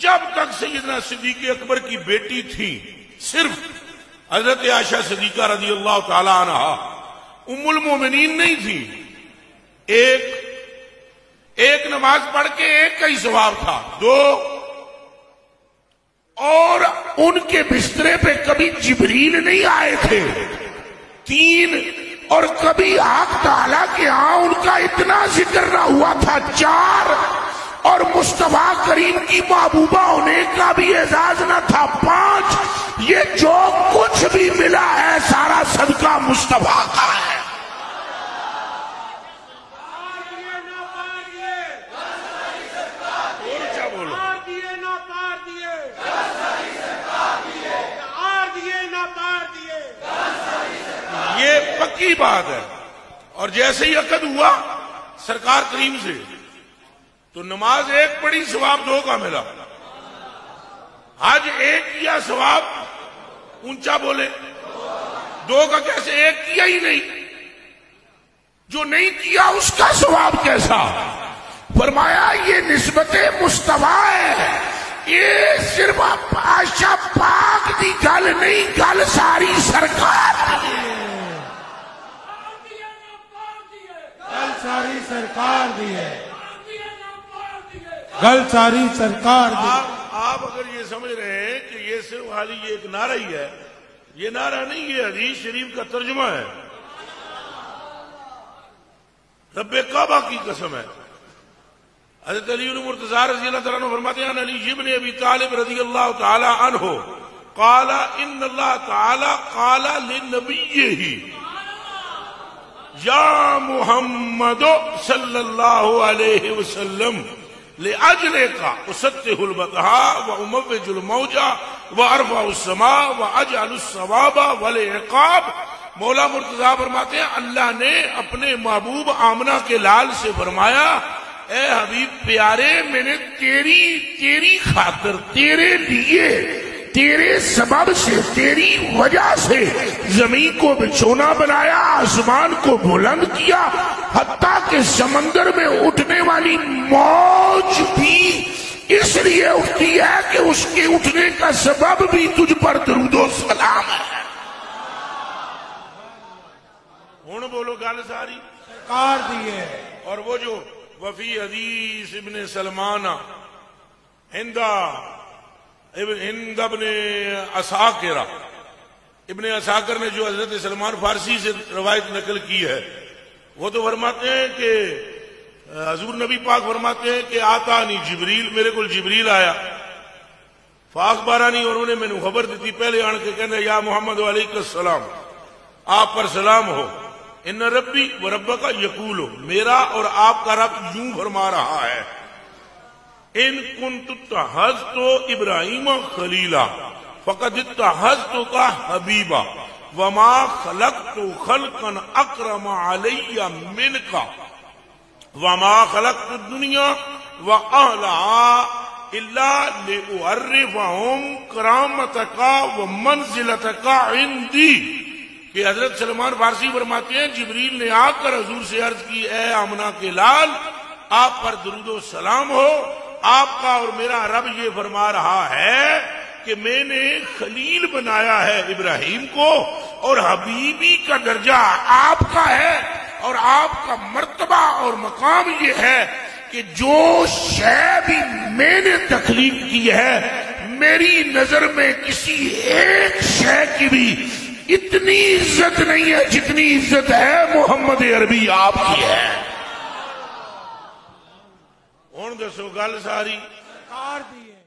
جب تک سیدنا صدیق اکبر کی بیٹی تھی صرف حضرت عائشہ صدیقہ رضی اللہ تعالی عنہ، ام المومنین نہیں تھی، ایک نماز پڑھ کے ایک کا ہی ثواب تھا، 2 اور ان کے بسترے پہ کبھی جبریل نہیں آئے تھے، 3 اور کبھی آگ تعالیٰ کے ہاں ان کا اتنا ذکر نہ ہوا تھا، 4 اور مصطفیٰ کریم کی محبوبہ ہونے کا بھی اعزاز نہ تھا، 5 یہ جو کچھ بھی ملا ہے سارا صدقہ مصطفیٰ کا ہے۔ یہ پکی بات ہے۔ اور جیسے ہی عقد ہوا سرکار کریم سے تو نماز ایک پڑھی ثواب 2 کا ملا، حج ایک کیا ثواب اونچا بولے 2 کا، کیسے ایک کیا ہی نہیں، جو نہیں کیا اس کا ثواب کیسا؟ فرمایا یہ نسبت مصطفیٰ ہے، یہ صرف عائشہ پاک دی گل نہیں، گل ساری سرکار دی، گل ساری سرکار دی ہے، گل ساری سرکار دی۔ آپ اگر یہ سمجھ رہے ہیں کہ یہ صرف خالی یہ ایک نعرہ ہی ہے، یہ نعرہ نہیں، یہ حدیث شریف کا ترجمہ ہے، رب کعبہ کی قسم ہے۔ حضرت علی مرتضیٰ رضی اللہ تعالیٰ عنہ فرماتے ہیں علی ابن ابی طالب رضی اللہ تعالی عنہ قال ان اللہ تعالی قال لنبیہ یا محمد صلی اللہ علیہ وسلم لأجلک اسطح البطحاء واموج الموجہ وارفع السماء واجعل الثواب والعقاب۔ مولا مرتضیٰ فرماتے ہیں اللہ نے اپنے محبوب آمنہ کے لال سے فرمایا اے حبیب پیارے، میں نے تیری خاطر، تیرے لیے، تیرے سبب سے، تیری وجہ سے زمین کو بچھونا بنایا، آسمان کو بلند کیا، حتیٰ کہ سمندر میں اٹھنے والی موج بھی اس لیے اٹھتی ہے کہ اس کے اٹھنے کا سبب بھی تجھ پر درود و سلام ہے۔ ہوں بولو گل ساری سرکار دی ہے۔ اور وہ جو وفی حدیث ابن سلمان ہند ابن عساکر، ابن عساکر نے جو حضرت سلمان فارسی سے روایت نقل کی ہے، وہ تو فرماتے ہیں کہ حضور نبی پاک فرماتے ہیں کہ آتانی جبریل، میرے کو جبریل آیا، فاخبرانی، اور انہوں نے میں نے خبر دیتی پہلے آن کے کہنے یا محمد علیہ السلام، آپ پر سلام ہو، ان ربی و ربک یقول، میرا اور آپ کا رب یوں فرما رہا ہے ان کنت اتخذت ابراہیم خلیلا فقد اتخذتک حبیبا وما خلقت خلقا اکرم علی منک وما خلقت الدنیا واہلها الا لأعرفهم کرامتک ومنزلتک عندی۔ کہ حضرت سلمان فارسی فرماتے ہیں جبریل نے آ کر حضور سے عرض کی اے آمنہ کے لال، آپ پر درود و سلام ہو، آپ کا اور میرا رب یہ فرما رہا ہے کہ میں نے خلیل بنایا ہے ابراہیم کو، اور حبیبی کا درجہ آپ کا ہے، اور آپ کا مرتبہ اور مقام یہ ہے کہ جو شے بھی میں نے تخلیق کی ہے میری نظر میں کسی ایک شے کی بھی اتنی عزت نہیں ہے جتنی عزت ہے محمد عربی آپ کی ہے۔ ہوں دسو گل ساری سرکار دی ہے۔